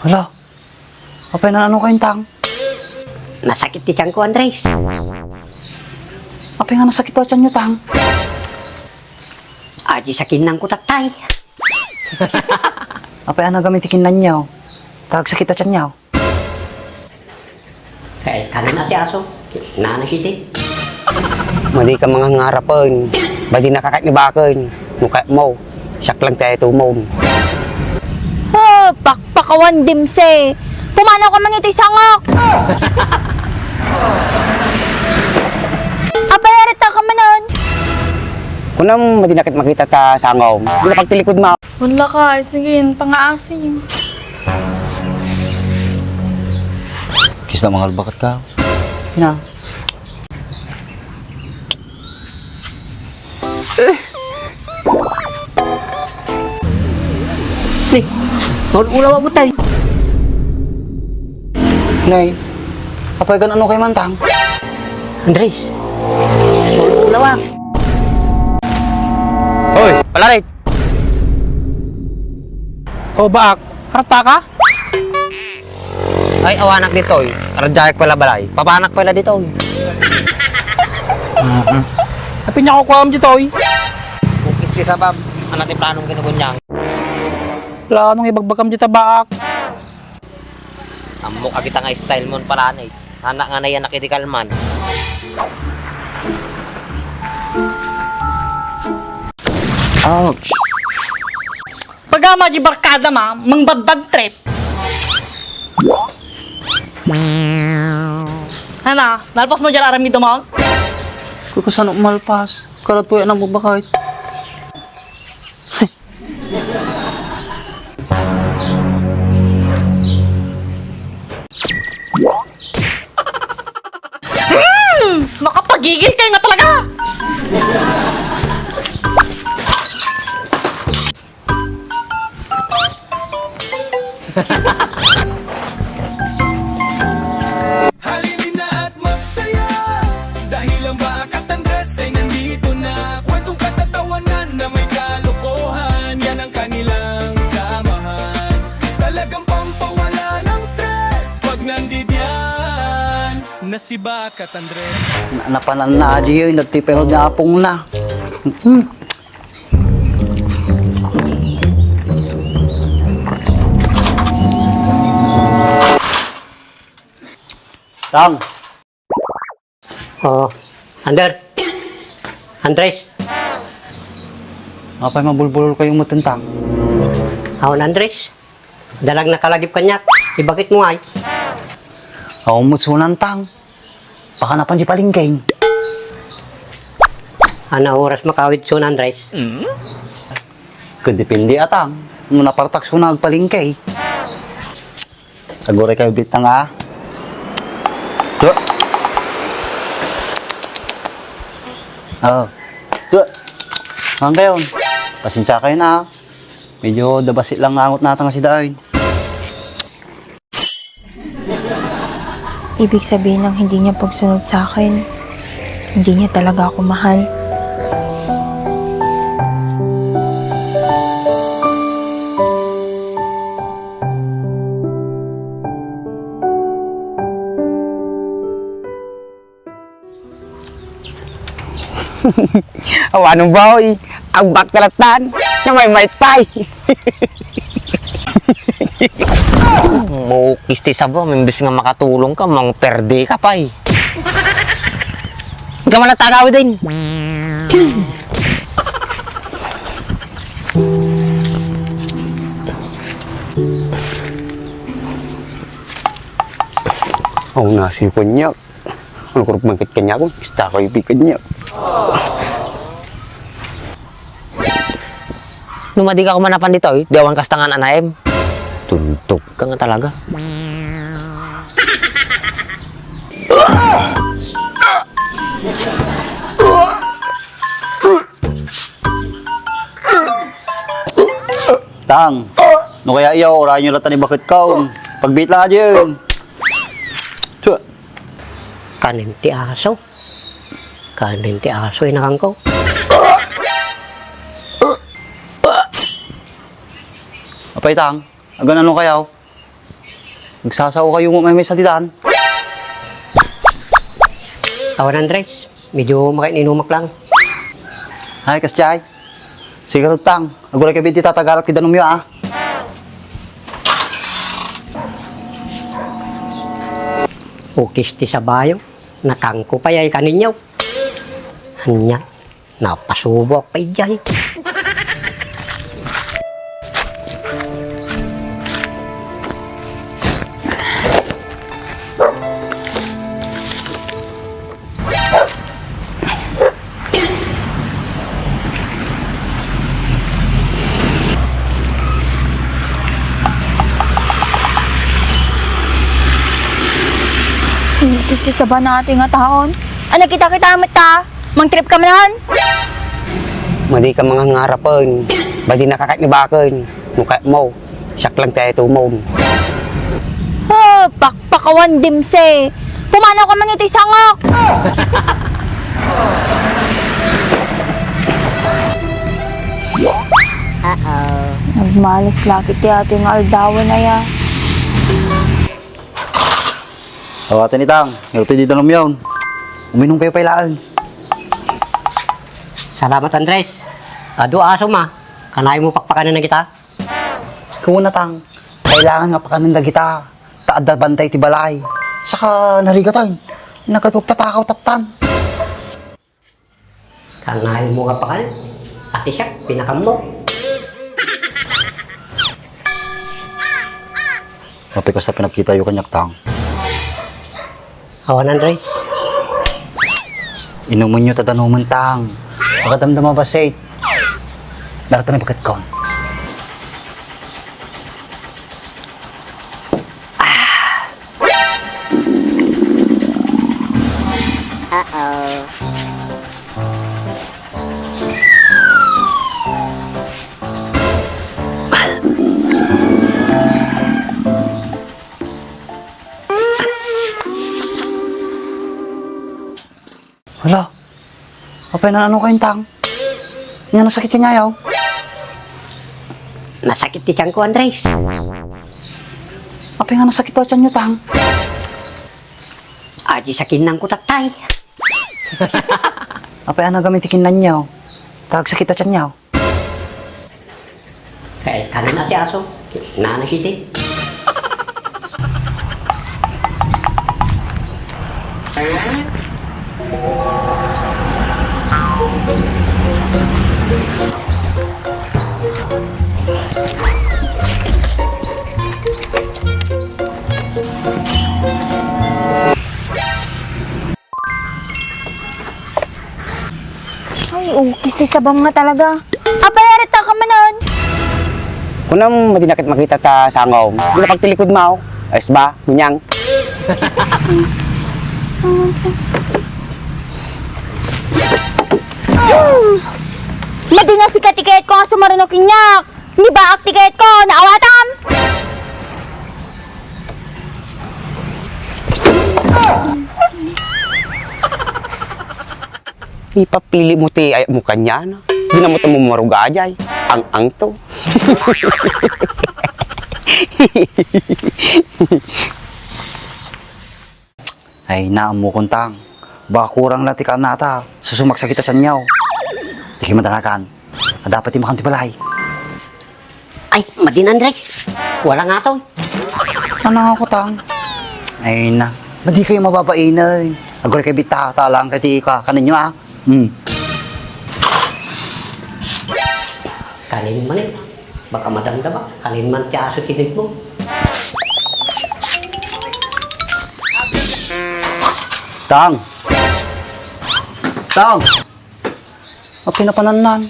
Hala, apay na ano kayong tang? Nasakit di tiyan ko, Andres. Apay nga nasakit daw tiyan nyo tang? Aji sakin nang kutatay. Apay nga gamitikin na nyaw? Tagsakit daw tiyan nyaw? Kaya kanan ati aso. Nanakiti. Mali ka mga ngarapan. Badi nakakaibakan. Mukha mo. Siyak lang tayo tumon. Oh, pakpakawan dimse. Pumanaw ka man ito'y sangak. Apayarita ka manon. Kunam, madi nakit makita ta sangaw. Di na pagtilikod mo. Wala ka, sige, pang-aasim. Kis na mga albakat ka. Hina. Nih, ulah mo tayo. Nay, apay gan ano kay man tang? Andres. Ulah. Hoy, palarit! O baak, harta ka? Ay, awanak dito. Radyayak pala balay. Papanak pala dito. Apin niya ko kuwam dito oy. Bukis ki sabab. Ano ti planong kinugunyang? Wala nung ibagbagam dito baak. Amo ka kita nga style mon pala na. Anak nga na yan nakitikal man. Ouch! Pagama di barkada ma, mangbadbad trip. Hana, nalpas mo dyan aramido mo? Kung kasano malpas, karatuya na mo ba kahit? Makapagigil kayo nga talaga! Halinin na at magsaya dahil ang Bakat Andres ay nandito na. Kwentong katatawanan na may kalokohan, yan ang kanilang samahan. Talagang pampawala ng stress pag nandidyan na si Bakat Andres. Napanan na di yun, nagtipero na apong na. Tang, Oh, Andres. apay mabulbulol kayong matentang. Awan Andres. Dalag nakalagip kanyak. Ibakit mo ay. Ako mutsunan tang. Baka napan di palingking. Ana oras makawid son Andres. Kung depende atang. Muna partak sunag palingkay. Sagure kayo bitang ah. Tuh. Oh. Tuh. Hanggang yun. Pasensya kayo na. Medyo dabasit lang angot natin si Dain. Ibig sabihin ng hindi niya pagsunod sa akin, hindi niya talaga ako mahal. Awanong bahoy. Ang baktalatan. Na may might pie. Bukis ti sabo. Mimbis nga makatulong ka. Mang perde ka pa eh. Huwag ka malatagawi din. Oh, nasi kanyak. Ano kurang bangkit kanya ko? Ista ko ibigan niya. Numadi ka kumanapan dito eh. Diawan kastangan anaim. Tuntok ka nga talaga. Tang. No kaya iyo, orahan nyo latan ni bakit kaon. Pagbit lang aja yun. Tuh. Kanin ti aso. Kanin ti aso inakang ko. Apay tang, agan ano kayaw? Magsasaw kayo mo may sa didan. Awan Andres, medyo makininumak lang. Hay, kasjay. Sigurad tang, agulay ka binti tatagarat ki danom yo ah. Ukis ti sa bayo, nakangko pa yay kaninyaw. Hanya, napasubok pa ijay. Gusto sa ba natin nga taon? Ano kita ta? Mang-trip ka man? Madi ka mga ngarapan. Badi nakakait ni bakon. Mukha mo. Siyak lang tayo tumom. Pakpakawan dimse. Pumanaw ka man ito sangak. Nagmalas laki ti ating aldawan na ya. Tawatan ni tang, ito di danom yon. Uminom kayo pailaan. Salamat Andres. Ado aso ma, kanay mo pakpakanan na kita. Ikaw na tang, kailangan nga pakananda kita. Taada bantay ti balay. Saka narigatan, nagkatog tatakaw tatan. Kanay mo kapakanan, ati siya, pinakam mo. Mapikos na pinagkita yung kanyak tang. Awan Andres. Inuman nyo tatanuman tang. Makadamdama ba say? Darata na bagat kon. Wala. Apay na ano kayong tang? Nga nasakit ka niya yaw. Nasakit ti tiyan ko Andres. Apay nga nasakit daw tiyan nyo tang. Aji sakin nang kutatay. Apay nga gamitikin na niyaw. Tagsakit daw tiyan niyaw. Kaya kanan ati aso, nanakiti. Ay, okay sa sabang nga talaga. Apay arita ka manon. Kunam, madi nakit makita ta sangaw. Di na pagtilikod mo. Ayos ba? Kunyang. Madi nga si katiket ko nga sumarunok kinyak. Hindi ba ak tiket ko? Naawatam? Ipapili mo ti ay mo kanya na. Di na mo ito marugajay. Ang to. Ay, naamo kong tang. Baka kurang lang tika nata. Susumagsakit at tiyan niyaw. Tiki madalagan. Dapat imakang ti balay. Ay, madin Andres. Wala nga to. Ano nga ko tang? Ay na. Madi kayo mababainay. Agor kay bitata lang kay tika. Kanin nyo ah. Kanin man eh. Baka madamda ba? Kanin man ti aso tinig mo. Tang! Tang! Ang pinapananan.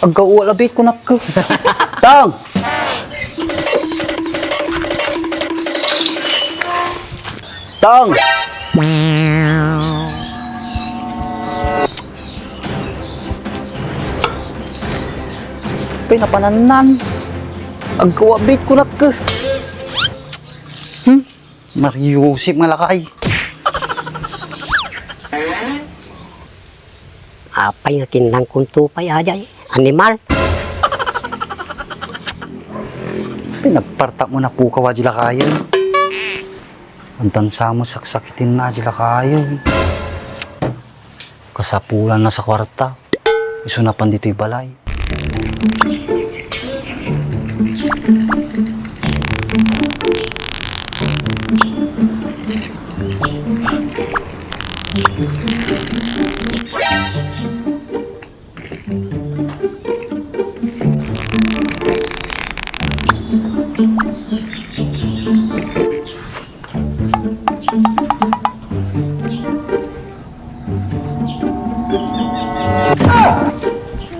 Agkauwalabit ko na ko. Tang! Tang! Pinapananan. Agkauwabit ko na ko. Mariusip nga lakay. Apay nga kinang kuntupay ajay. Animal. Pinagparta mo na po ka wajila kayo. Ang tansa mo saksakitin na wajila kayo. Kasapulan na sa kwarta. Isunapan dito'y balay.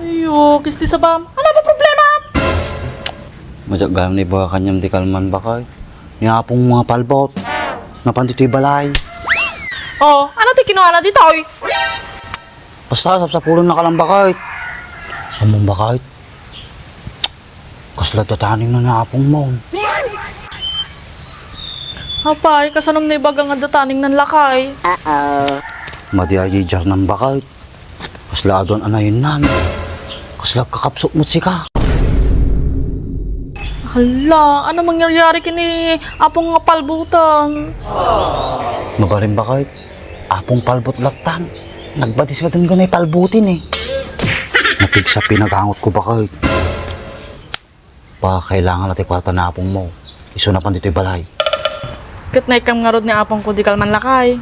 Ayo, kisti sa bam. Ano ba problema? Majagam ni ba kanyam di kalman bakay. Niapong mga palbot. Napan dito'y balay. Oh, ano ti kinuha na dito? Oy? Basta sapsapulon na ka lang bakay. Samong bakay. Kasla tataning na naapong mo. Apay, kasanom na ibagang nga dataning ng lakay. Madiayi jar ng bakay. Kasla adon anayin nan. Kasla kakapsok mo sika. Hala, ano mangyayari kini apong nga palbutan? Mabarin bakay. Apong palbot latan. Nagbatis ka din ganay palbutin eh. Napig sa pinaghangot ko bakay. Pa kailangan natin kwarta na apong mo. Isunapan dito'y balay. Kat na ikam nga rod ni apong ko di kalman lakay.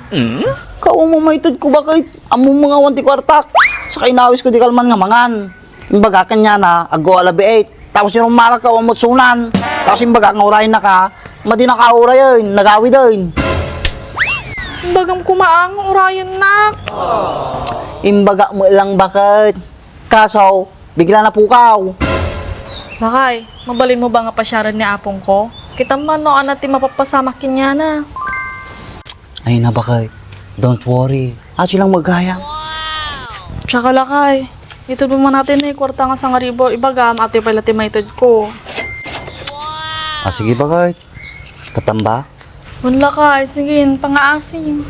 Kao mo maitod ko bakit? Among mga wanti kwartak. Sa kainawis ko di kalman nga mangan. Imbaga kanya na, ago alabi 8. Tapos yung mara ka umot sunan. Tapos imbaga nga urayin na ka. Madi na ka uray yun, nagawi din. Bagam kumaang orayan na. Imbaga mo ilang bakit? Kaso, bigla na pukaw. Lakay, mabalin mo ba nga pasyaran ni apong ko? Kita man no, anati mapapasama kinya na. Ay na bakit? Don't worry. Achi lang magaya. Tsaka lakay, ito naman natin eh, kwarta nga sa ngaribo, ibagam ati pala timaitod ko. Ah, sige bakit? Katamba? Wala lakay, sige, pangaasin.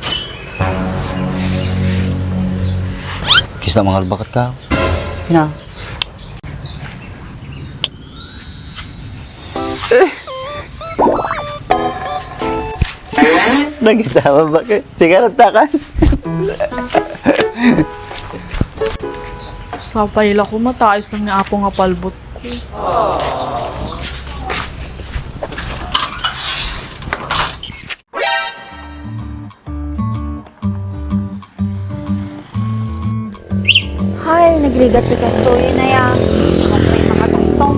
Kis na mga albakat ka. Hina. Nagitawa bakit? Sige, nagtakan. Sa paila ko mataas lang ni apong nga palbot ko. Hay, nagligat ti kastoy na ya. May makatungtong.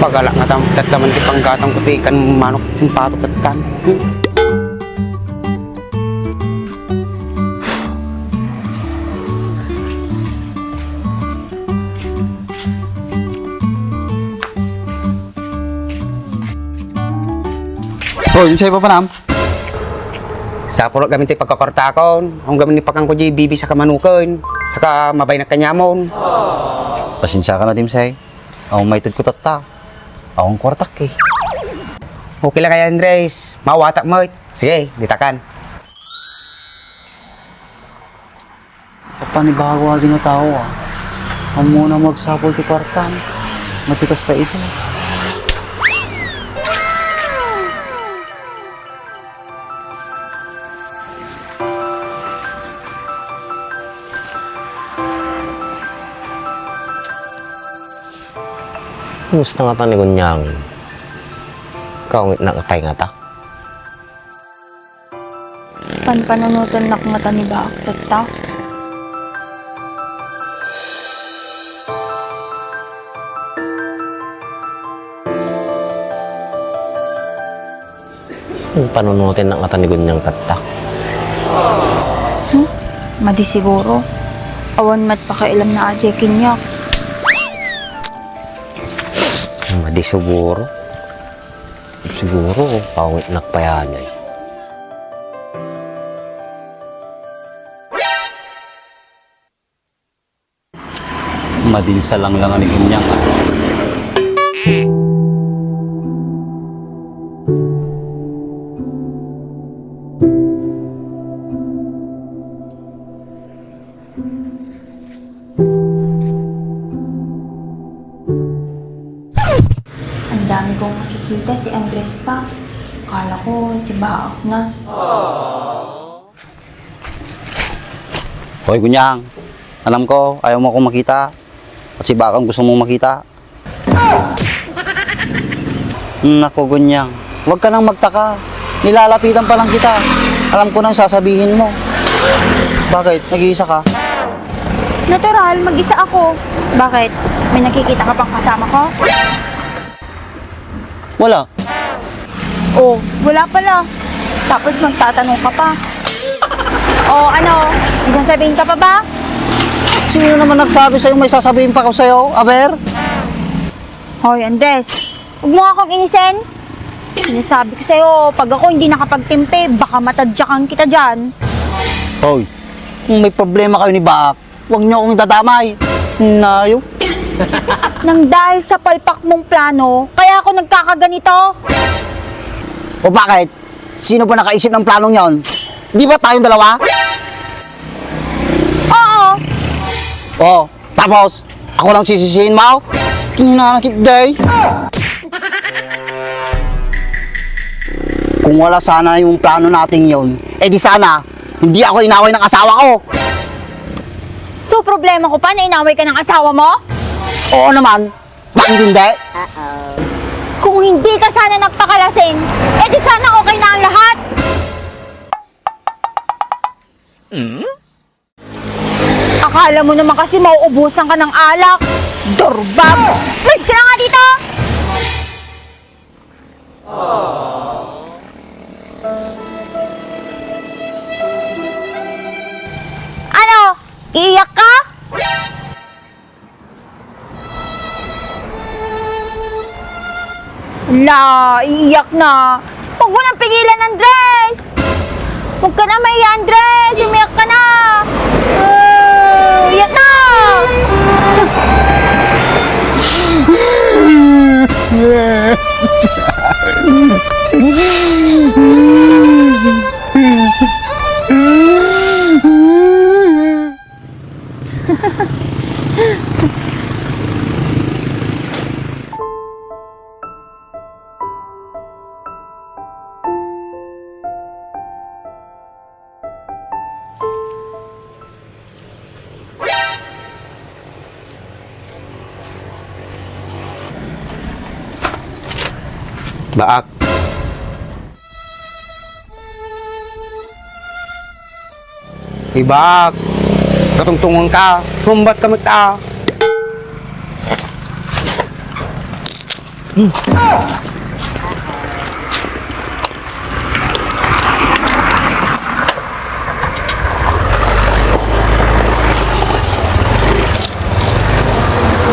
Pagala nga tam tatlaman ti panggatang kutikan manok simpato katkan. Oh, yung sa'yo pa panam? Sa pulo gamin ti pagkakortakon, ang gamin ni pakang ko bibi sa kamanukan, saka mabay na kanyamon. Pasensya ka na, Timsay. Ako maitid ko tata. Akong kwartak eh. Okay lang kaya Andres, mawatak mo. Sige, ditakan. Panibago agad na tao ah. Ang muna magsapol ti kwartan. Matikas ka ito. Gusto nga ta ni Gunyang. Kaungit na kapay nga ta. Panpanunutan na kumata ni Baak tata. Panunutin na nga ta ni Gunyang tatta. Madi siguro. Awan mat pakailam na adya kinyak. Madi siguro. Siguro, kaungit na kapayanyay. Madinsa lang lang ni Kunyang ah. kong makikita si Andres pa. Kala ko si Baak na. Hoy, Gunyang. Alam ko, ayaw mo akong makita. At si Bakang gusto mong makita. Naku, Gunyang. Huwag ka nang magtaka. Nilalapitan pa lang kita. Alam ko nang sasabihin mo. Bakit? Nag-iisa ka? Natural, mag-isa ako. Bakit? May nakikita ka pang kasama ko? Wala. Oh, wala pala. Tapos magtatanong ka pa. Oh, ano? May sasabihin ka pa ba? Sino naman nagsabi sa'yo may sasabihin pa ko sa'yo, Aber? Hoy, Andres. Huwag mo akong inisin. Sinasabi ko sa'yo, pag ako hindi nakapagtimpe, baka matadyakan kita dyan. Hoy, kung may problema kayo ni Baak, huwag niyo akong dadamay. Nayo. Nang dahil sa palpak mong plano, kaya ako nagkakaganito. O bakit? Sino ba nakaisip ng planong yon? Di ba tayong dalawa? Oo. Oo. Tapos, ako lang sisisihin mo? Kinanakit day. Kung wala sana yung plano nating yon, eh di sana, hindi ako inaway ng asawa ko. So, problema ko pa na inaway ka ng asawa mo? Oo naman. Bakit hindi? Kung hindi ka sana nagpakalasing, eh di sana okay na ang lahat. Akala mo naman kasi mauubusan ka ng alak. Dorbag! Pwede ka na nga dito! Ano? Iiyak ka? La, iiyak na. Huwag mo nang pigilan, Andres. Huwag ka na maiya, Andres. Umiyak ka na. Iyak na. Baak. Hey, Baak. Katungtungan ka. Humbat ka mata.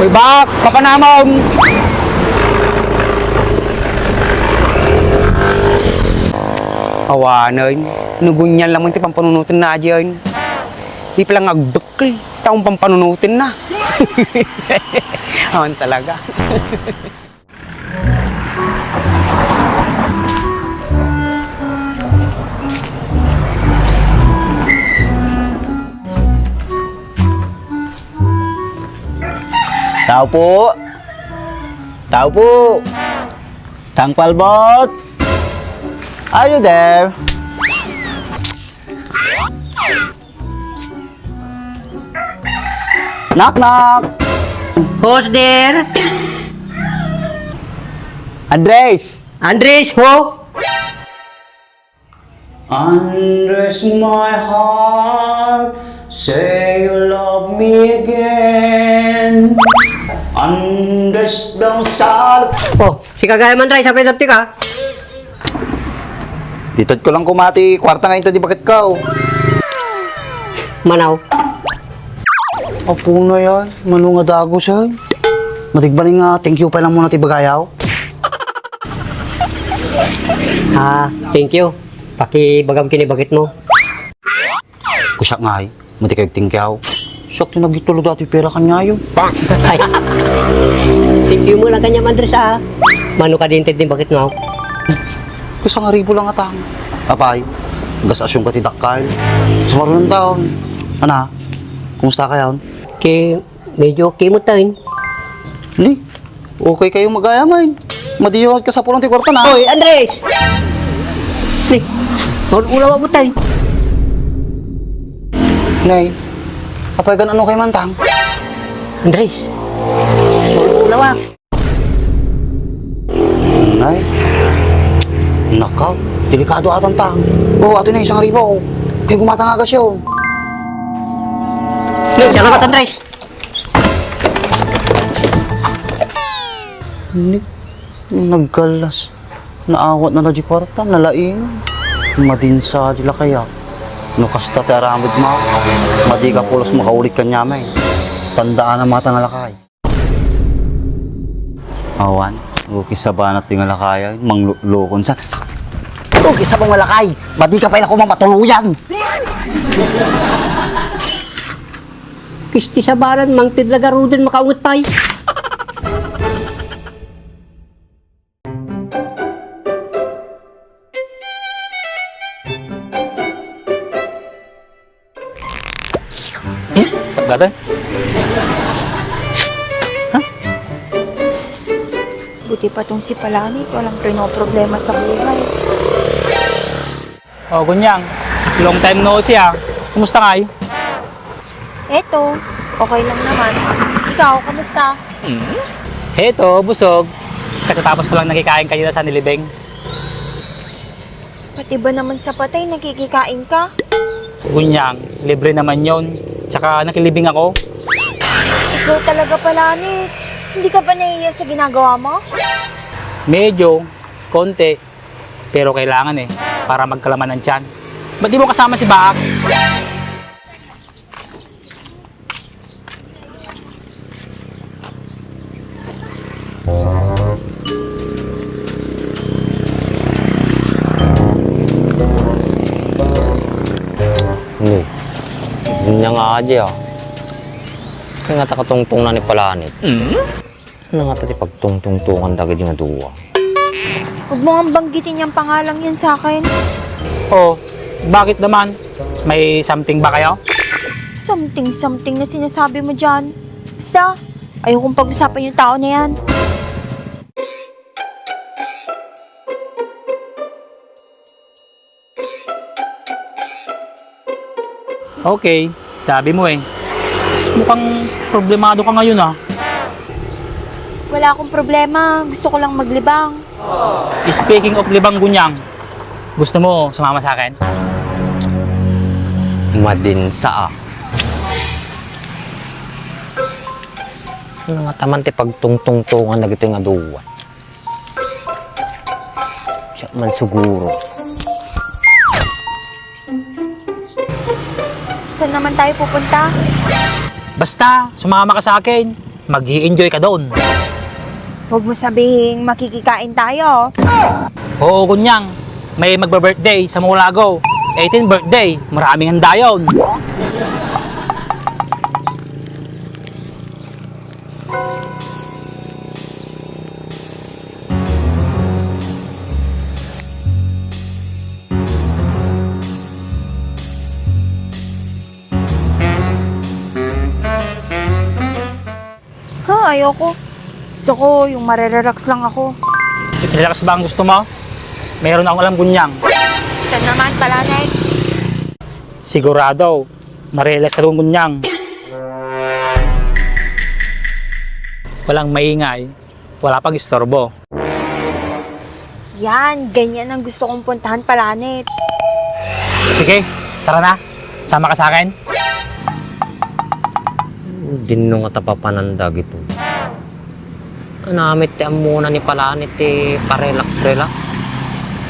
Hey, Baak. Papanamon. Awanan, nugunyan lamang ti pampanunutin na dyan. Di palang agdukli, taong pampanunutin na. Awan talaga. Tao po. Tao po. Tangpalbot. Are you there? Knock knock. Who's there? Andres. Andres, who? Andres, my heart, say you love me again. Andres, don't sad. Oh, si Kagaya man rin, sabay dati ka. Ditod ko lang kumati, kwarta ngayon to di bakit ka. Manaw. Apo na yan, manunga dago siya. Matigbaling nga, thank you pa lang muna ti Bagayaw. Thank you. Pakibagam kinibagit mo. Kusak nga ay, matikag tingkyaw. Siyak tinagitulog dati pera kanya yun. Ay. Thank you mo lang kanya, Andres, Mano ka din din bakit mo? Kusang aribo lang atang. Papay, gasasyon ka ti Dakal. Sumaroon ng taon. Ana, kumusta kayo? Medyo okay mo tayo. Li, okay kayo mag-ayaman. Madiyot ka sa pulong ti kwarta na. Hoy, Andres! Ni, ulaw mo tayo. Nay, kapag ano kay Mantang? Andres, ulaw ah. Nay, nakaw, delikado atang tang. Oo, ato na isang ribo. Kaya gumatangaga siya. Ni, salamat Andres. Hindi. Nagkalas. Naawat na di kwarta, nalaing. Madinsa dila kaya. Nukasta ti aramid mo. Madi ka pulos makaulit ka niya may. Tandaan ang mata nga lakay. Awan, ukis sa banat ti nga lakay. Manglukon sa. Ukis sa mga lakay. Madi ka pa na kumamatuluyan. Kisti sa baran, mang tidlagarudan makaungot tayo. Dati? Buti pa tong si Palanit, walang problema sa buhay. Oh, Gunyang. Long time no see ah. Kumusta nga eh? Eto, okay lang naman. Ikaw, kamusta? Heto, busog. Katatapos ko lang nakikain kanina sa nilibing. Pati ba naman sa patay, nakikikain ka? Gunyang, libre naman yon. Tsaka nakilibing ako. Ikaw talaga Palanit. Hindi ka ba nahiya sa ginagawa mo? Medyo, konti. Pero kailangan eh, para magkalaman ng tiyan. Ba't di mo kasama si Baak? Hindi. Yun nga aja ah. Kaya nga takatungtong na ni Palanit. Ano nga tati pagtungtungtungan dagad yung aduwa. Huwag mo nga banggitin yung pangalang yan sa akin. Oh, bakit naman? May something ba kayo? Something na sinasabi mo dyan. Basta, ayokong pag-usapan yung tao na yan. Okay, sabi mo eh. Mukhang problemado ka ngayon ah. Wala akong problema. Gusto ko lang maglibang. Speaking of libang Gunyang, gusto mo sumama sa akin? Madinsa ah. Ano nga taman ti pagtungtungtungan na gito yung aduwa. Siya man siguro. Saan naman tayo pupunta? Basta, sumama ka sa akin. Mag-i-enjoy ka doon. Huwag mo sabihing makikikain tayo. Oo, Gunyang. May magba-birthday sa Mulago. 18th birthday. Maraming handa yun. Ha, ayoko. Gusto ko yung marerelax lang ako. Relax ba ang gusto mo? Meron akong alam, Gunyang. Saan naman, Palanit? Sigurado, marelax ka doon, Gunyang. Walang maingay, wala pang istorbo. Yan, ganyan ang gusto kong puntahan, Palanit. Sige, tara na. Sama ka sa akin. Hindi nung nga tapapananda gito. Anamit ti muna ni Palanit ti parelax-relax.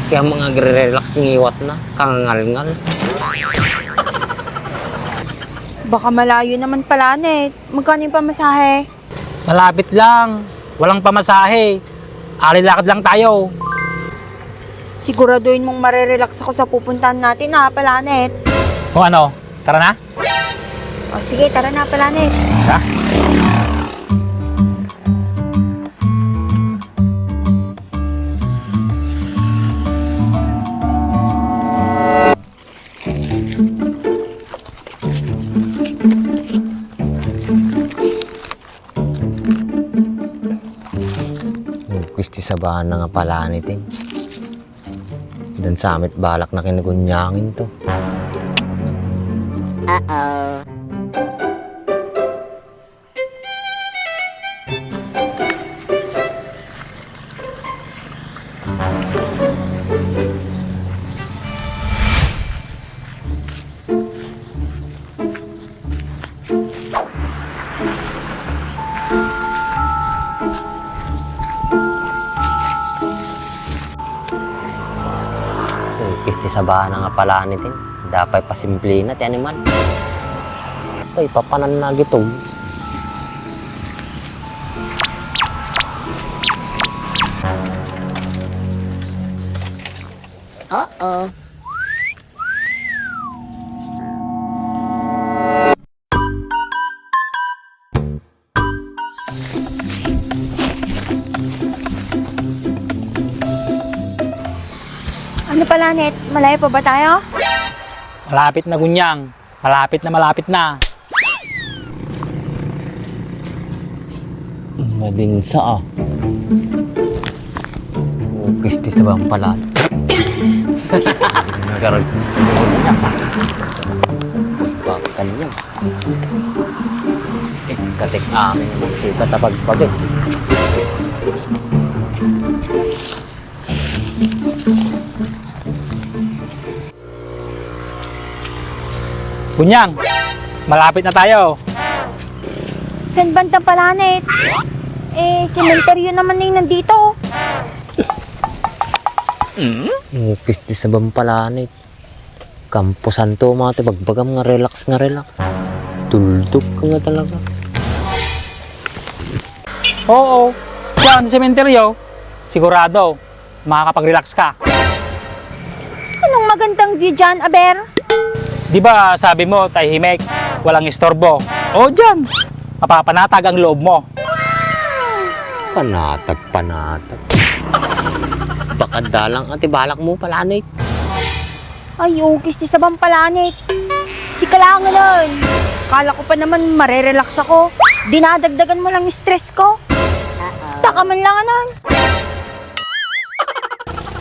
Kaya mga gre-relax ngiwat na, kangangal-ngal. Baka malayo naman, Palanit. Magkano yung pamasahe? Malapit lang. Walang pamasahe. Alilakad lang tayo. Siguraduhin mong marerelax ako sa pupuntahan natin, ha, Palanit. O ano, tara na? O sige, tara na, Palanit. Ha? Kisti sa bahan na nga pala nitin. Dan samit balak na kinugunyangin to. Kisti sa bahan na nga pala nitin. Dapat pasimple na ti animal. Ay, papanan na gitog. Ano Planet? Malayo pa ba tayo? Malapit na gunyang. Malapit na malapit na. Madinsa ah. Kisti sa bahan pala. Nagaral ko niya. Bakal niya. Katik amin naman kita tapag-pagay. Gunyang, malapit na tayo. San bandang Planet? Sementeryo naman na yung nandito. Kisti sa bahan pala nit. Kampo Santo mga bagbagam nga relax nga relax. Tuldok ka nga talaga. Oo. Diyan sa sementeryo, sigurado, makakapag-relax ka. Anong magandang view dyan, Aber? Di ba sabi mo, tahimik, walang istorbo? O diyan, mapapanatag ang loob mo. Panatag. Baka dalang ati balak mo pala nit. Ay, Kisti sa bang Planet? Si Kalangan nun. Kala ko pa naman marerelax ako. Dinadagdagan mo lang yung stress ko. Taka man lang nun.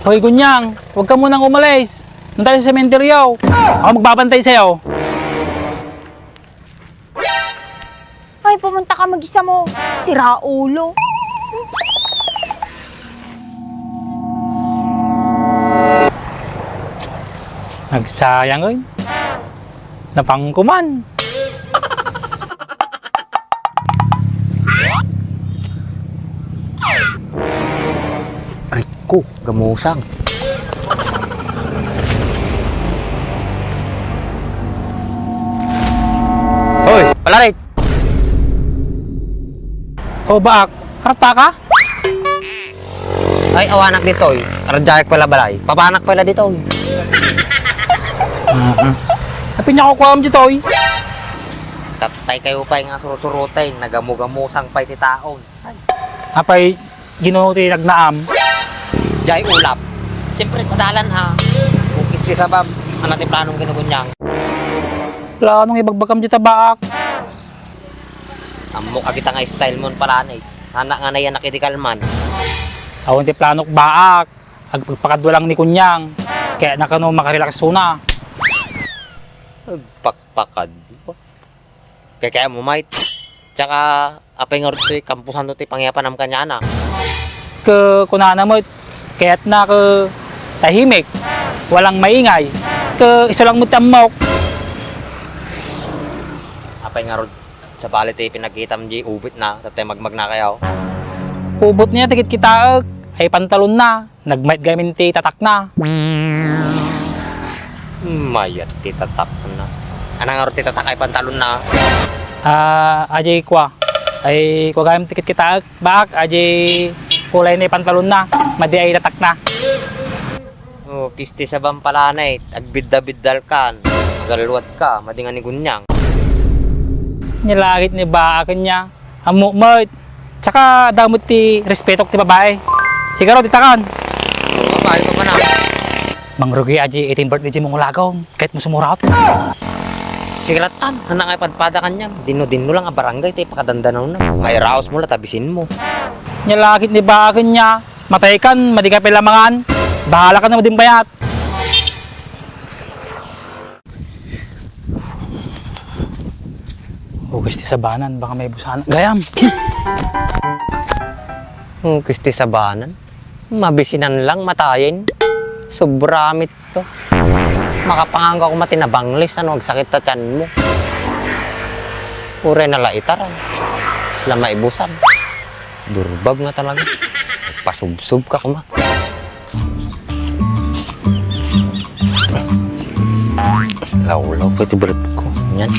Hoy Gunyang, huwag ka munang umalis. Doon tayo sa sementeryo. Ako magbabantay sa'yo. Ay, pumunta ka mag-isa mo. Si Raulo. Nagsayang oy. Napangkuman. Riko, gamusang. Hoy, palarit! O baak, harap ka? Ay, awanak dito eh. Radyayak pala balay. Papanak pala dito eh. Napin niya ko kuwam dito oy. Tatay kayo pa nga surusurutay. Nagamugamusang pa'y titaon. Apay, ginuti nagnaam. Jay ulap. Siyempre, tadalan ha. Kukis ki sabab. Ano natin planong ginugunyang? Wala nung ibagbagam dito baak. Amo ka kita nga style mo pala na eh. Anak nga na yan nakidikalman. Awon ti planok baak. Agpagpakadwalang ni Kunyang. Kaya nakano makarelax na. Pakpakad. Kaya mo mait. Tsaka, apay nga rito kampusan to pangyapan ng kanya na. Kunana mo, kaya't na tahimik. Walang maingay. Iso lang mo tamok. Apay nga rito sa balit pinagkita mo di ubit na. Tatay magmag na kayo. Ubot niya, tikit kita ay pantalon na. Nagmait gamin ti tatak na. Mayat, titatak na. Anang nga rito titatak ay pantalon na. Ajay kwa. Ay kwa gamin tikit kita baak. Ajay kulay na pantalon na. Madi ay tatak na. Oh, kisti sa bampalanay. Agbidda-biddal kan. Magaluwat ka. Madingan ni gunyang. Nilagit ni baakan niya. Amo mo. Tsaka damot ti respeto ti babae. Sigaro titakan. Babae pa pa na. Mangrugi aji 18 birthday mong ulagaw. Kahit mo sumurat. Sigratan. Hanang ay padpada kanya. Dino-dino lang ang barangay. Tayo pakadandanaw na. May raos mo la tabisin mo. Nilagit ni baakan niya. Matay kan, madi ka pilamangan. Bahala ka na din bayat. Hugis ti sabanan, baka may busahan. Gayam! Kisti sabanan. Mabisinan lang, matayin. Sobramit to. Makapanganga ko matinabanglis, ano, agsakit ta tiyan mo. Ure na laitaran. Sila maibusan. Durbag na talaga. Pasubsub ka kuma. Law-law ko iti brief ko. Yan.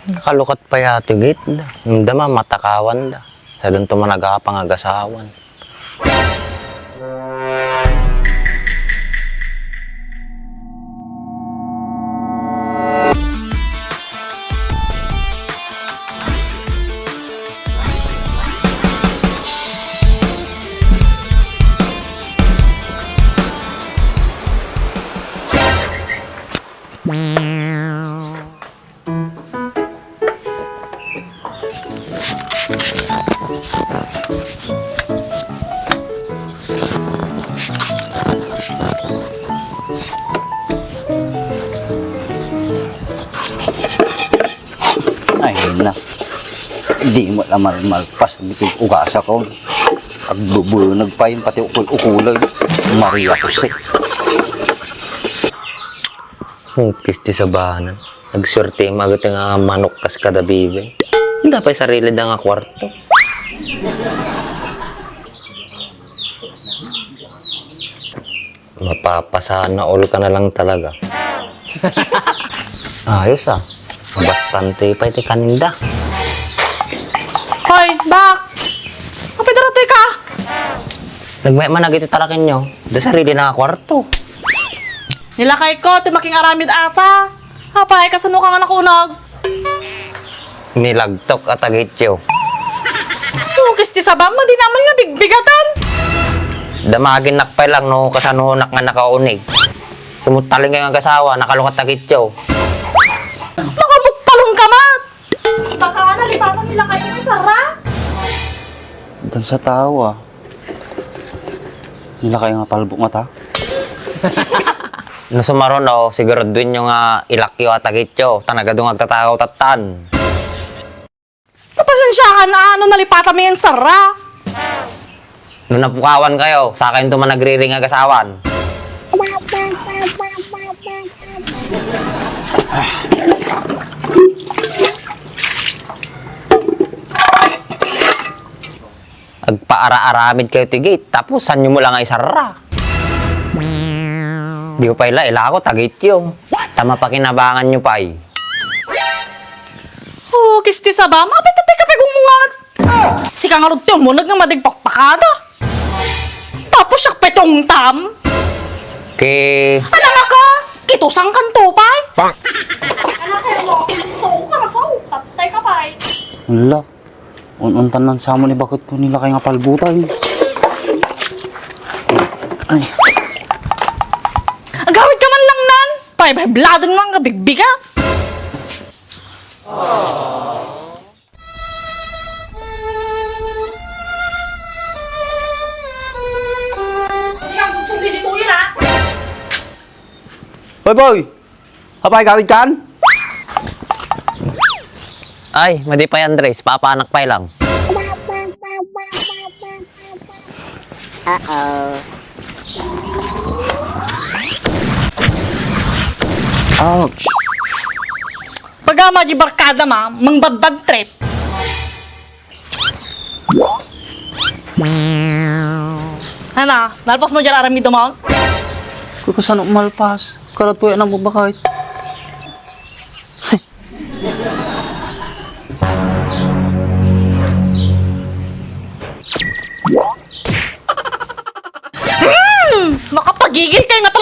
Nakalukat pa yato git da. Hindi ma matakawan da. Sa doon tumanagapang agasawan. Ayun na. Hindi mo naman malpas. Hindi ko ugasa ko. Pagbubunag pa yun, pati ukulay. Maria Jose. Kisti sabanan. Nagsurte magat nga manok kas kada bibe. Hindi pa sarili da nga kwarto. Mapapasana all ka na lang talaga. Ayos ah. Bastante pa iti kaninda. Hoy, bak! Kapidarato ka! Nagmay man nagiti talakin nyo. Da sarili na nga kwarto. Nilakay ko, timaking aramid ata. Hapay, kasano ka nga nakunag? Nilagtok at agityo. Hugis ti sabam, di naman nga bigbigatan. Damagin nakpay lang no kasano nak nga nakaunig. Tumutaling kay ang kasawa, nakalukat agityo. Makamugtalong ka mat! Baka nalipatan nila kayo ng sara. Dan sa tawa. Nila kayo nga palbok mata. No sumaron no, siguraduin nyo nga ilakyo at agityo. Tanagadong agtatakaw tatan. Napasensyahan na ano nalipatan mo yung sara. No napukawan kayo, sa akin ito man nagriring agasawan. Agpaara-aramid kayo tigit, tapos sanyo mo lang ay sara. Di ko pa ila ako tagit yung. Tama pa kinabangan nyo pa ay. Hugis ti sabam, apitatay ka pagumuhat. Si kang arot mo, nagmadigpakpakada. Tapos siya petong tam. Ke... Ano nga ka? Kitusang kanto pa. Ano kayo mo? So ka na sa tatay ka pa. Wala. Ununtan ng samo ni bakit ko nila kayo nga palbutay. Ay. Agawid ka man lang nan. Paibaybladan lang ka bigbiga. Yang susugi dito yun ha. Hoy boy! Hapay gawid kan? Ay, madipay Andres, papanak pa lang. Ouch! Pagama di barkada ma, mangbadbad trip. Hana, nalpas mo dyan aramid mo? Kung kasano malpas, karatuya na mo ba kahit? Makapagigil kayo na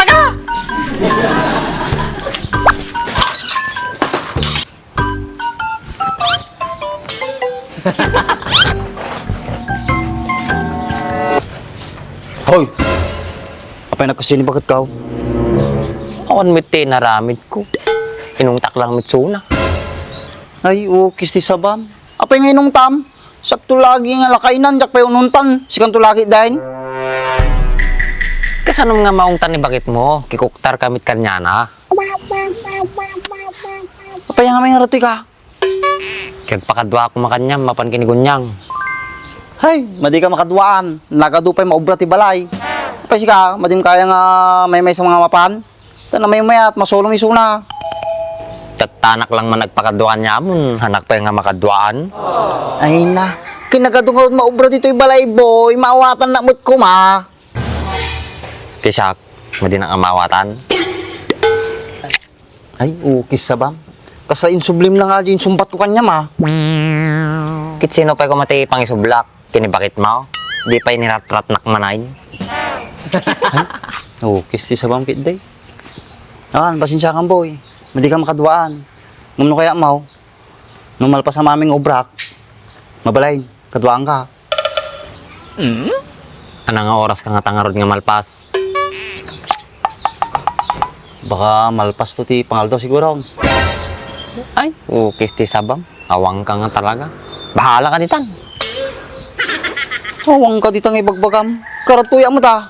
Hoy! Apay nagkasini bakit ka? Awan mit naramid ko. Inungtak lang mit suna. Ay, kisti sabam. Apay nga inong tam. Sakto lagi nga lakainan, jak pa'y ununtan. Sikan to lagi dahin. Kasanong nga maungtan ni bakit mo? Kikuktar kamit kanyana. Apay nga may ngarati ka. Kagpakadwa ko makanyam, mapan kinigunyang. Hay, madi ka makadwaan. Nagadupay maubra ti balay. Apay sika, madim kaya nga may sa mga mapan. Tana may at masulong isuna. Tatanak lang man nagpakadwaan niya mo, hanak pa nga makadwaan. Ay na, kinagadungod maubra dito yung balay boy. Maawatan na mo't kuma. Kisak, madi nang amawatan. Ay, ukis sabam. Kasain sublim lang nga din sumbat ko kanya ma. Kit sino pa ko mati pang isublak, kinibakit mo? Di pa iniratrat nakmanain. Ukis ti sabam kit day. Awan, pasensya kang boy. Madi ka makadwaan. Ngumno kaya mau. Nung malpas sa maming obrak, mabalain, kadwaan ka. Ano nga oras ka nga tangarod nga malpas? Baka malpas to ti pangaldo siguro. Ay, ukis ti sabam. Awang ka nga talaga. Bahala ka ditan. Awang ka ditang ibagbagam. Karatuya mo ta.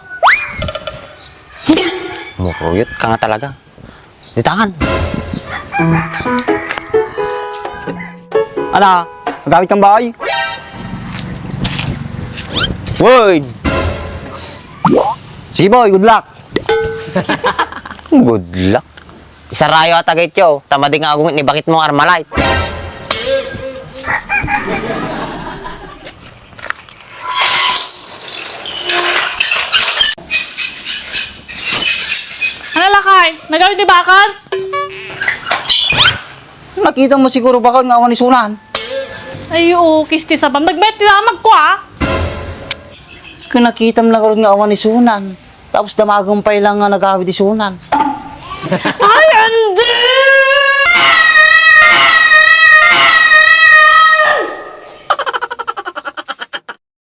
Mukuyot ka nga talaga. Ditangan. Ana, magamit kang bahay. Word! Sige boy, good luck. Good luck. Isa rayo at agay tiyo. Tamadi nga agungit ni bakit mo Armalite. Ano lakay? Nagawin ni Bakal? Nakita mo siguro baka nga awan ni Sunan. Ay, kisti sabam. Nagmet tinamag ko ah. Kung nakita mo lang karon nga awan ni Sunan. Tapos damagumpay lang nga nagawid ni Sunan. Ay, hindi!